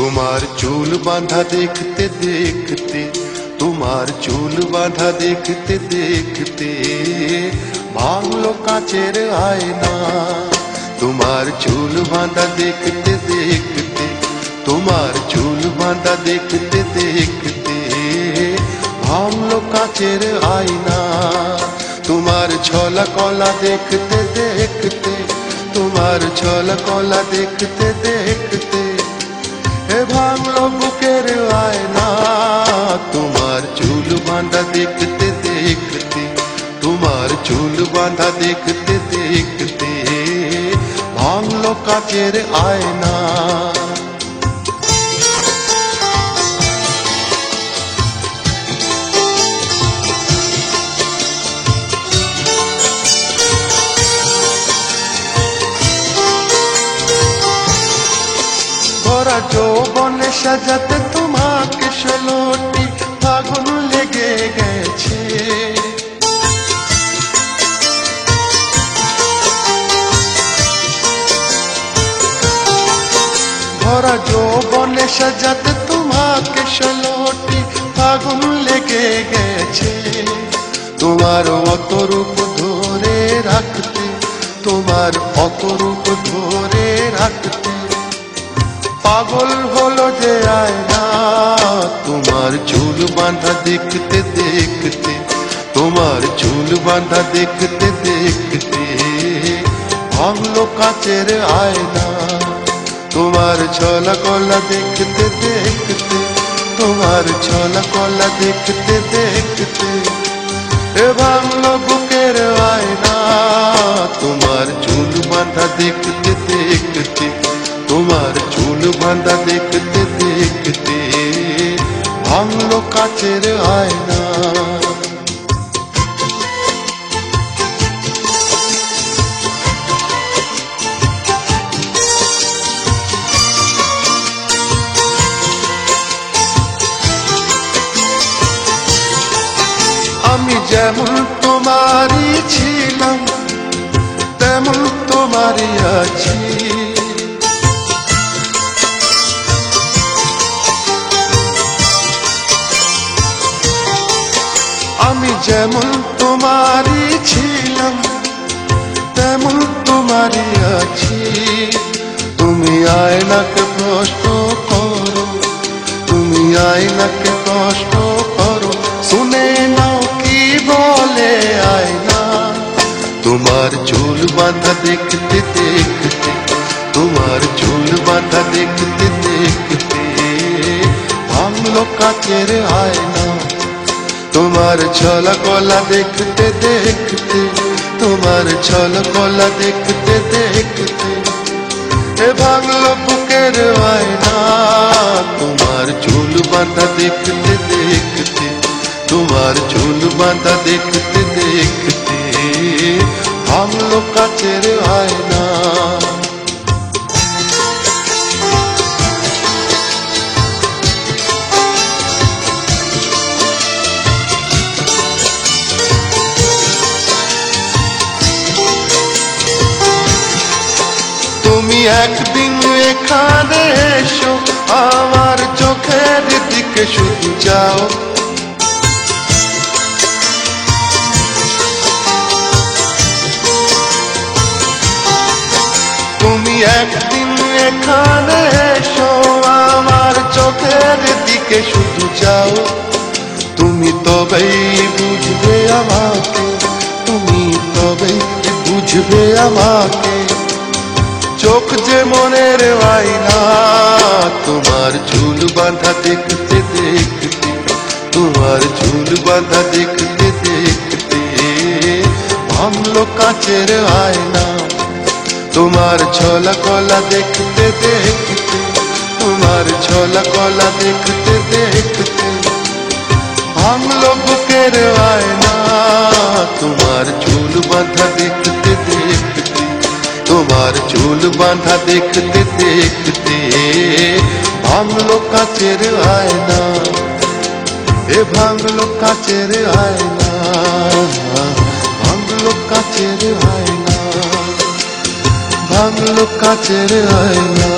তোমার চুল বাঁধা দেখতে দেখতে, তোমার চুল বাঁধা দেখতে দেখতে ভাঙলো কাচের আয়না। তোমার চুল বাঁধা দেখতে দেখতে, তোমার চুল বাঁধা দেখতে দেখতে ভাঙলো কাচের আয়না। তোমার ছলা কলা দেখতে দেখতে, তোমার ছলা কলা দেখতে দেখতে এ ভাঙলো বুকের আয়না। তোমার চুল বাঁধা দেখতে দেখতে, তোমার চুল বাঁধা দেখতে দেখতে ভাঙলো কাচের আয়না। ভরা যৌবনে সাজাতে তোমাকে 16টি ফাগুন লেগে গেছে। ভরা যৌবনে সাজাতে তোমাকে 16টি ফাগুন লেগে গেছে। তোমার অত রূপ ধরে রাখতে, তোমার অত রূপ ধরে রাখতে পাগল হলো যে আয়না। তোমার চুল বাঁধা দেখতে দেখতে, তোমার চুল বাঁধা দেখতে দেখতে ভাঙলো কাচের আয়না। তোমার ছলা কলা দেখতে দেখতে, তোমার ছলা কলা দেখতে দেখতে এ ভাঙলো বুকের আয়না। তোমার চুল বাঁধা দেখতে দেখতে, তোমার চুল বাঁধা দেখতে দেখতে ভাঙলো কাচের আয়না। আমি যেমন তোমারই ছিলাম তেমন তোমারই আছি। আমি যেমন তোমারই ছিলাম তেমন তোমারই আছি। তুমি আয়নাকে প্রশ্ন করো, তুমি আয়নাকে প্রশ্ন করো, শুনে নাও কি বলে আয়না। তোমার চুল বাঁধা দেখতে দেখতে, তোমার চুল বাঁধা দেখতে দেখতে ভাঙলো কাচের আয়না। তোমার ছলা কলা দেখতে দেখতে, তোমার ছলা কলা দেখতে দেখতে এ ভাঙলো বুকের আয়না। তোমার চুল বাঁধা দেখতে দেখতে, তোমার চুল বাঁধা দেখতে দেখতে ভাঙলো কাচের আয়না। তুমি একদিন এখানে এসো, আমার চোখের দিকে শুধু যাও। তুমি একদিন এখানে এসো, আমার চোখের দিকে শুধু যাও। তুমি তবেই বুঝবে আমাকে, তুমি তবেই বুঝবে আমাকে। চোখ যে মনের আয়না। তোমার চুল বাঁধা দেখতে দেখতে, তোমার চুল বাঁধা দেখতে দেখতে ভাঙলো কাচের আয়না। তোমার ছলা কলা দেখতে দেখতে, তোমার ছলা কলা দেখতে দেখতে ভাঙলো বুকের আয়না। তোমার চুল বাঁধা দেখতে দেখতে, তোমার চুল বাঁধা দেখতে দেখতে ভাঙলো কাচের আয়না। এ ভাঙলো কাচের আয়না, ভাঙলো কাচের আয়না, ভাঙলো কাচের আয়না।